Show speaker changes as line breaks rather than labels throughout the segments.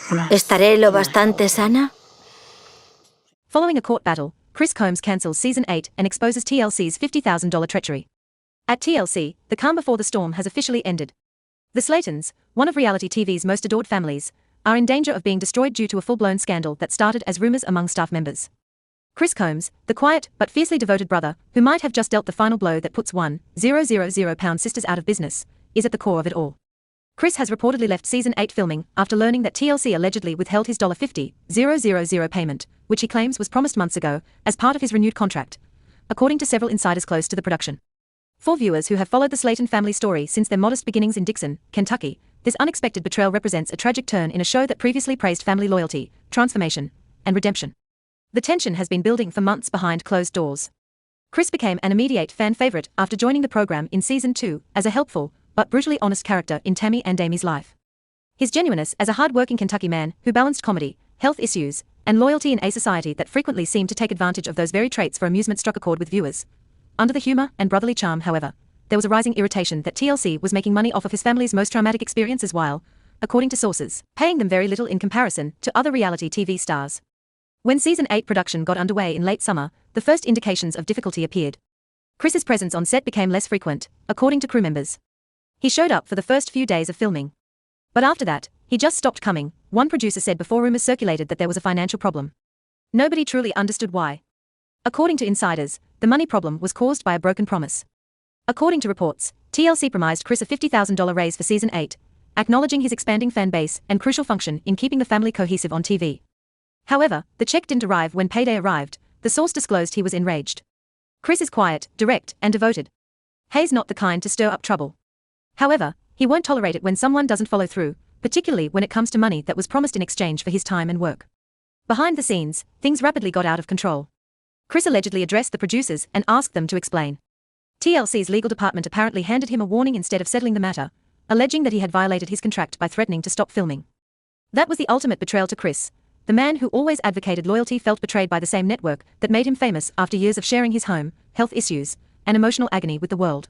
¿Estaré lo bastante sana?
Following a court battle, Chris Combs cancels Season 8 and exposes TLC's $50,000 treachery. At TLC, the calm before the storm has officially ended. The Slaytons, one of reality TV's most adored families, are in danger of being destroyed due to a full-blown scandal that started as rumors among staff members. Chris Combs, the quiet but fiercely devoted brother who might have just dealt the final blow that puts 1,000 sisters out of business, is at the core of it all. Chris has reportedly left Season 8 filming after learning that TLC allegedly withheld his $50,000 payment, which he claims was promised months ago, as part of his renewed contract, according to several insiders close to the production. For viewers who have followed the Slayton family story since their modest beginnings in Dixon, Kentucky, this unexpected betrayal represents a tragic turn in a show that previously praised family loyalty, transformation, and redemption. The tension has been building for months behind closed doors. Chris became an immediate fan favorite after joining the program in Season 2 as a helpful, but brutally honest character in Tammy and Amy's life. His genuineness as a hard-working Kentucky man who balanced comedy, health issues, and loyalty in a society that frequently seemed to take advantage of those very traits for amusement struck a chord with viewers. Under the humor and brotherly charm, however, there was a rising irritation that TLC was making money off of his family's most traumatic experiences while, according to sources, paying them very little in comparison to other reality TV stars. When Season 8 production got underway in late summer, the first indications of difficulty appeared. Chris's presence on set became less frequent, according to crew members. He showed up for the first few days of filming. But after that, he just stopped coming, one producer said before rumors circulated that there was a financial problem. Nobody truly understood why. According to insiders, the money problem was caused by a broken promise. According to reports, TLC promised Chris a $50,000 raise for Season 8, acknowledging his expanding fan base and crucial function in keeping the family cohesive on TV. However, the check didn't arrive when payday arrived, the source disclosed he was enraged. Chris is quiet, direct, and devoted. He's not the kind to stir up trouble. However, he won't tolerate it when someone doesn't follow through, particularly when it comes to money that was promised in exchange for his time and work. Behind the scenes, things rapidly got out of control. Chris allegedly addressed the producers and asked them to explain. TLC's legal department apparently handed him a warning instead of settling the matter, alleging that he had violated his contract by threatening to stop filming. That was the ultimate betrayal to Chris. The man who always advocated loyalty felt betrayed by the same network that made him famous after years of sharing his home, health issues, and emotional agony with the world.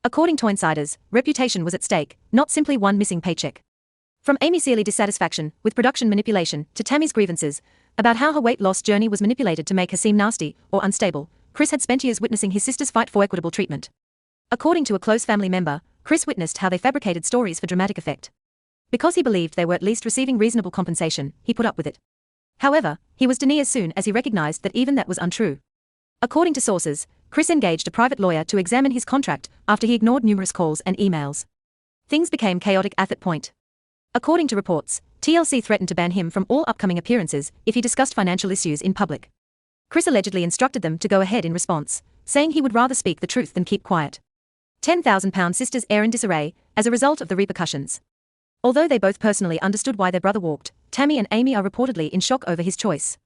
According to insiders, reputation was at stake, not simply one missing paycheck. From Amy Seeley's dissatisfaction with production manipulation to Tammy's grievances about how her weight loss journey was manipulated to make her seem nasty or unstable, Chris had spent years witnessing his sisters fight for equitable treatment. According to a close family member, Chris witnessed how they fabricated stories for dramatic effect. Because he believed they were at least receiving reasonable compensation, he put up with it. However, he was denied as soon as he recognized that even that was untrue. According to sources, Chris engaged a private lawyer to examine his contract after he ignored numerous calls and emails. Things became chaotic at that point. According to reports, TLC threatened to ban him from all upcoming appearances if he discussed financial issues in public. Chris allegedly instructed them to go ahead in response, saying he would rather speak the truth than keep quiet. £10,000 sisters are in disarray as a result of the repercussions. Although they both personally understood why their brother walked, Tammy and Amy are reportedly in shock over his choice.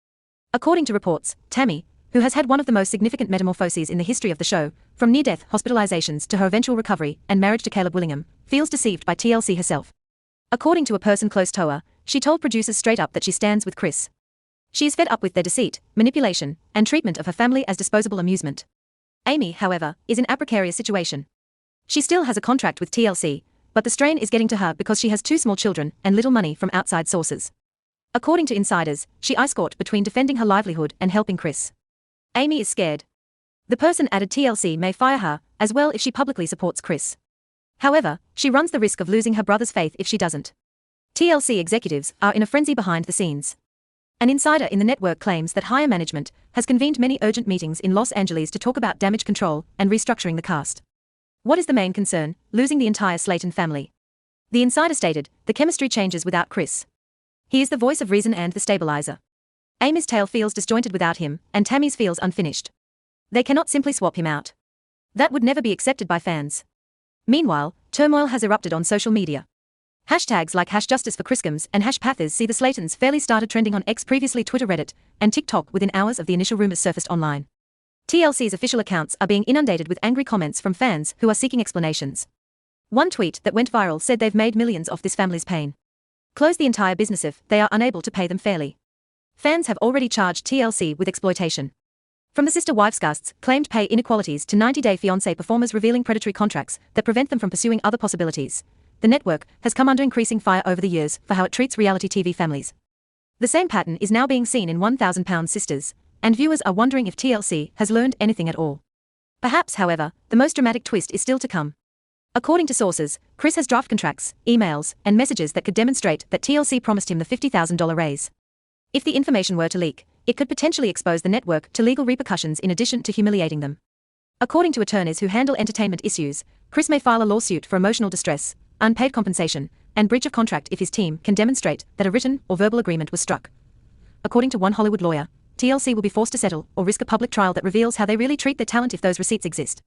According to reports, Tammy, who has had one of the most significant metamorphoses in the history of the show, from near-death hospitalizations to her eventual recovery and marriage to Caleb Willingham, feels deceived by TLC herself. According to a person close to her, she told producers straight up that she stands with Chris. She is fed up with their deceit, manipulation, and treatment of her family as disposable amusement. Amy, however, is in a precarious situation. She still has a contract with TLC, but the strain is getting to her because she has 2 small children and little money from outside sources. According to insiders, she ice-caught between defending her livelihood and helping Chris. Amy is scared. The person added TLC may fire her, as well if she publicly supports Chris. However, she runs the risk of losing her brother's faith if she doesn't. TLC executives are in a frenzy behind the scenes. An insider in the network claims that higher management has convened many urgent meetings in Los Angeles to talk about damage control and restructuring the cast. What is the main concern? Losing the entire Slayton family. The insider stated, the chemistry changes without Chris. He is the voice of reason and the stabilizer. Amy's tale feels disjointed without him, and Tammy's feels unfinished. They cannot simply swap him out. That would never be accepted by fans. Meanwhile, turmoil has erupted on social media. Hashtags like #JusticeForChriscombs and #Pathers see the Slaytons fairly started trending on X, previously Twitter, Reddit, and TikTok within hours of the initial rumors surfaced online. TLC's official accounts are being inundated with angry comments from fans who are seeking explanations. One tweet that went viral said they've made millions off this family's pain. Close the entire business if they are unable to pay them fairly. Fans have already charged TLC with exploitation. From the sister wives casts claimed pay inequalities to 90-day fiancé performers revealing predatory contracts that prevent them from pursuing other possibilities, the network has come under increasing fire over the years for how it treats reality TV families. The same pattern is now being seen in 1,000-Pound Sisters, and viewers are wondering if TLC has learned anything at all. Perhaps, however, the most dramatic twist is still to come. According to sources, Chris has draft contracts, emails, and messages that could demonstrate that TLC promised him the $50,000 raise. If the information were to leak, it could potentially expose the network to legal repercussions in addition to humiliating them. According to attorneys who handle entertainment issues, Chris may file a lawsuit for emotional distress, unpaid compensation, and breach of contract if his team can demonstrate that a written or verbal agreement was struck. According to one Hollywood lawyer, TLC will be forced to settle or risk a public trial that reveals how they really treat their talent if those receipts exist.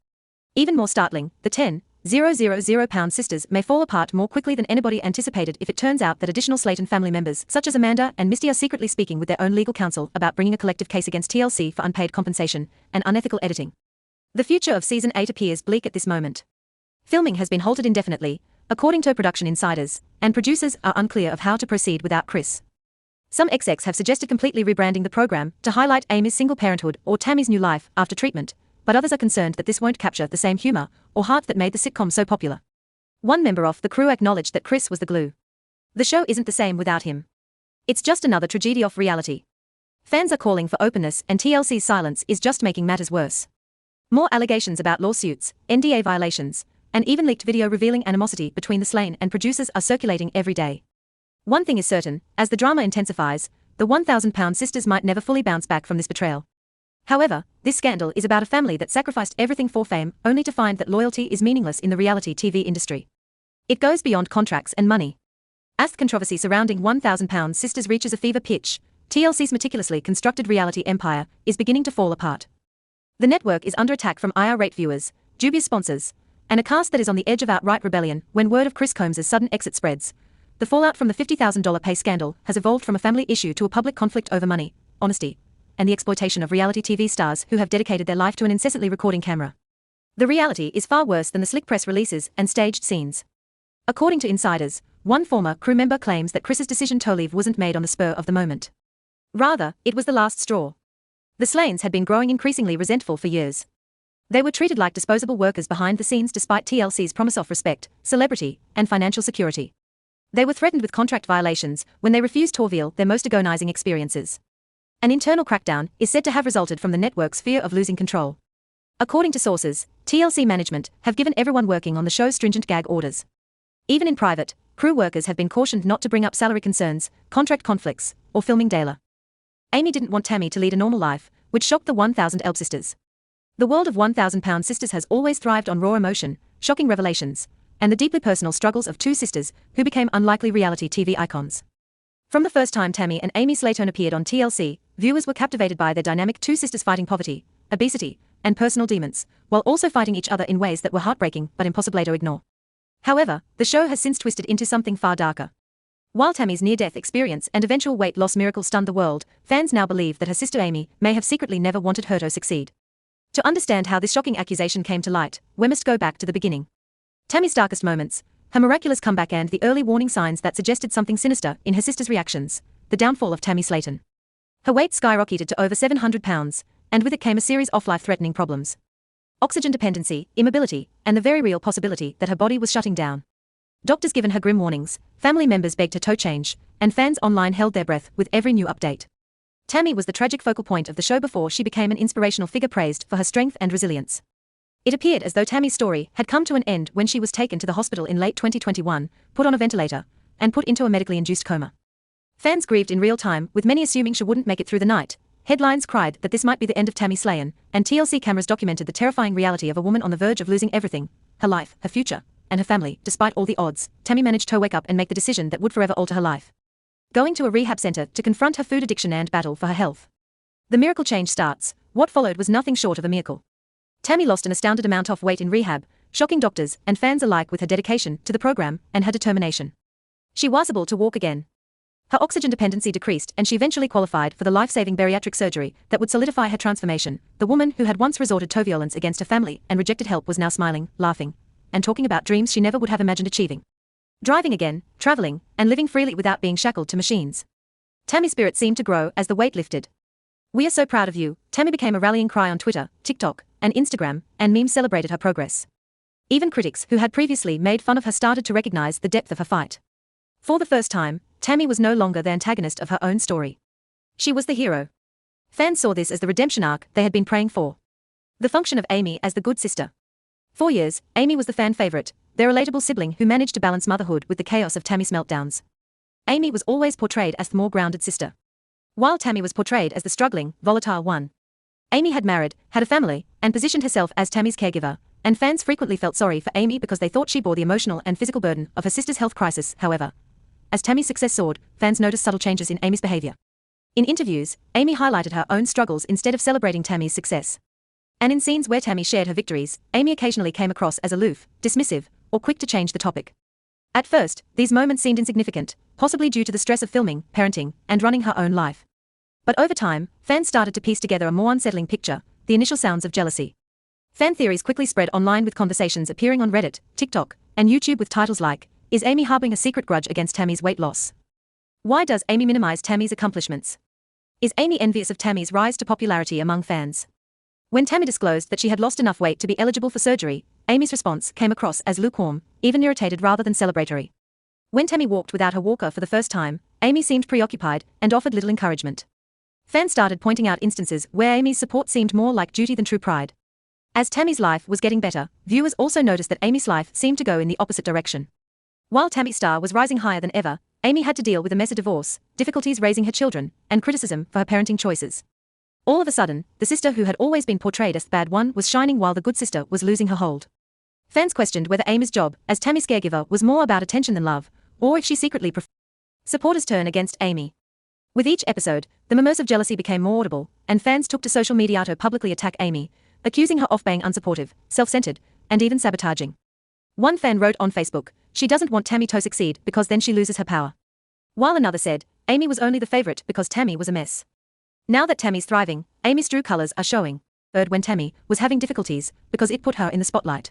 Even more startling, the 10,000-pound sisters may fall apart more quickly than anybody anticipated if it turns out that additional Slayton family members such as Amanda and Misty are secretly speaking with their own legal counsel about bringing a collective case against TLC for unpaid compensation and unethical editing. The future of Season 8 appears bleak at this moment. Filming has been halted indefinitely, according to production insiders, and producers are unclear of how to proceed without Chris. Some execs have suggested completely rebranding the program to highlight Amy's single parenthood or Tammy's new life after treatment, but others are concerned that this won't capture the same humor or heart that made the sitcom so popular. One member of the crew acknowledged that Chris was the glue. The show isn't the same without him. It's just another tragedy of reality. Fans are calling for openness, and TLC's silence is just making matters worse. More allegations about lawsuits, NDA violations, and even leaked video revealing animosity between the slain and producers are circulating every day. One thing is certain, as the drama intensifies, the 1,000-Pound Sisters might never fully bounce back from this betrayal. However, this scandal is about a family that sacrificed everything for fame only to find that loyalty is meaningless in the reality TV industry. It goes beyond contracts and money. As the controversy surrounding 1,000-Pound Sisters reaches a fever pitch, TLC's meticulously constructed reality empire is beginning to fall apart. The network is under attack from irate viewers, dubious sponsors, and a cast that is on the edge of outright rebellion when word of Chris Combs' sudden exit spreads. The fallout from the $50,000 pay scandal has evolved from a family issue to a public conflict over money, honesty, and the exploitation of reality TV stars who have dedicated their life to an incessantly recording camera. The reality is far worse than the slick press releases and staged scenes. According to insiders, one former crew member claims that Chris's decision to leave wasn't made on the spur of the moment. Rather, it was the last straw. The Slanes had been growing increasingly resentful for years. They were treated like disposable workers behind the scenes despite TLC's promise of respect, celebrity, and financial security. They were threatened with contract violations when they refused to reveal their most agonizing experiences. An internal crackdown is said to have resulted from the network's fear of losing control. According to sources, TLC management have given everyone working on the show stringent gag orders. Even in private, crew workers have been cautioned not to bring up salary concerns, contract conflicts, or filming daily. Amy didn't want Tammy to lead a normal life, which shocked the 1,000-Pound Sisters. The world of 1,000-Pound Sisters has always thrived on raw emotion, shocking revelations, and the deeply personal struggles of two sisters who became unlikely reality TV icons. From the first time Tammy and Amy Slayton appeared on TLC, viewers were captivated by their dynamic two sisters fighting poverty, obesity, and personal demons, while also fighting each other in ways that were heartbreaking but impossible to ignore. However, the show has since twisted into something far darker. While Tammy's near-death experience and eventual weight loss miracle stunned the world, fans now believe that her sister Amy may have secretly never wanted her to succeed. To understand how this shocking accusation came to light, we must go back to the beginning. Tammy's darkest moments, her miraculous comeback, and the early warning signs that suggested something sinister in her sister's reactions, the downfall of Tammy Slayton. Her weight skyrocketed to over 700 pounds, and with it came a series of life-threatening problems. Oxygen dependency, immobility, and the very real possibility that her body was shutting down. Doctors given her grim warnings, family members begged her to change, and fans online held their breath with every new update. Tammy was the tragic focal point of the show before she became an inspirational figure praised for her strength and resilience. It appeared as though Tammy's story had come to an end when she was taken to the hospital in late 2021, put on a ventilator, and put into a medically induced coma. Fans grieved in real time, with many assuming she wouldn't make it through the night. Headlines cried that this might be the end of Tammy Slayton, and TLC cameras documented the terrifying reality of a woman on the verge of losing everything: her life, her future, and her family. Despite all the odds, Tammy managed to wake up and make the decision that would forever alter her life. Going to a rehab center to confront her food addiction and battle for her health. The miracle change starts. What followed was nothing short of a miracle. Tammy lost an astounded amount of weight in rehab, shocking doctors and fans alike with her dedication to the program and her determination. She was able to walk again. Her oxygen dependency decreased, and she eventually qualified for the life-saving bariatric surgery that would solidify her transformation. The woman who had once resorted to violence against her family and rejected help was now smiling, laughing, and talking about dreams she never would have imagined achieving. Driving again, traveling, and living freely without being shackled to machines. Tammy's spirit seemed to grow as the weight lifted. "We are so proud of you." Tammy became a rallying cry on Twitter, TikTok, and Instagram, and memes celebrated her progress. Even critics who had previously made fun of her started to recognize the depth of her fight. For the first time, Tammy was no longer the antagonist of her own story. She was the hero. Fans saw this as the redemption arc they had been praying for. The function of Amy as the good sister. For years, Amy was the fan favorite, their relatable sibling who managed to balance motherhood with the chaos of Tammy's meltdowns. Amy was always portrayed as the more grounded sister, while Tammy was portrayed as the struggling, volatile one. Amy had married, had a family, and positioned herself as Tammy's caregiver, and fans frequently felt sorry for Amy because they thought she bore the emotional and physical burden of her sister's health crisis. However, as Tammy's success soared, fans noticed subtle changes in Amy's behavior. In interviews, Amy highlighted her own struggles instead of celebrating Tammy's success. And in scenes where Tammy shared her victories, Amy occasionally came across as aloof, dismissive, or quick to change the topic. At first, these moments seemed insignificant, possibly due to the stress of filming, parenting, and running her own life. But over time, fans started to piece together a more unsettling picture, the initial sounds of jealousy. Fan theories quickly spread online with conversations appearing on Reddit, TikTok, and YouTube with titles like, "Is Amy harboring a secret grudge against Tammy's weight loss? Why does Amy minimize Tammy's accomplishments? Is Amy envious of Tammy's rise to popularity among fans?" When Tammy disclosed that she had lost enough weight to be eligible for surgery, Amy's response came across as lukewarm, even irritated rather than celebratory. When Tammy walked without her walker for the first time, Amy seemed preoccupied and offered little encouragement. Fans started pointing out instances where Amy's support seemed more like duty than true pride. As Tammy's life was getting better, viewers also noticed that Amy's life seemed to go in the opposite direction. While Tammy's star was rising higher than ever, Amy had to deal with a mess of divorce, difficulties raising her children, and criticism for her parenting choices. All of a sudden, the sister who had always been portrayed as the bad one was shining while the good sister was losing her hold. Fans questioned whether Amy's job as Tammy's caregiver was more about attention than love, or if she secretly preferred. Supporters turn against Amy. With each episode, the murmurs of jealousy became more audible, and fans took to social media to publicly attack Amy, accusing her of being unsupportive, self-centered, and even sabotaging. One fan wrote on Facebook, "She doesn't want Tammy to succeed because then she loses her power." While another said, "Amy was only the favorite because Tammy was a mess." Now that Tammy's thriving, Amy's true colors are showing. When Tammy was having difficulties because it put her in the spotlight.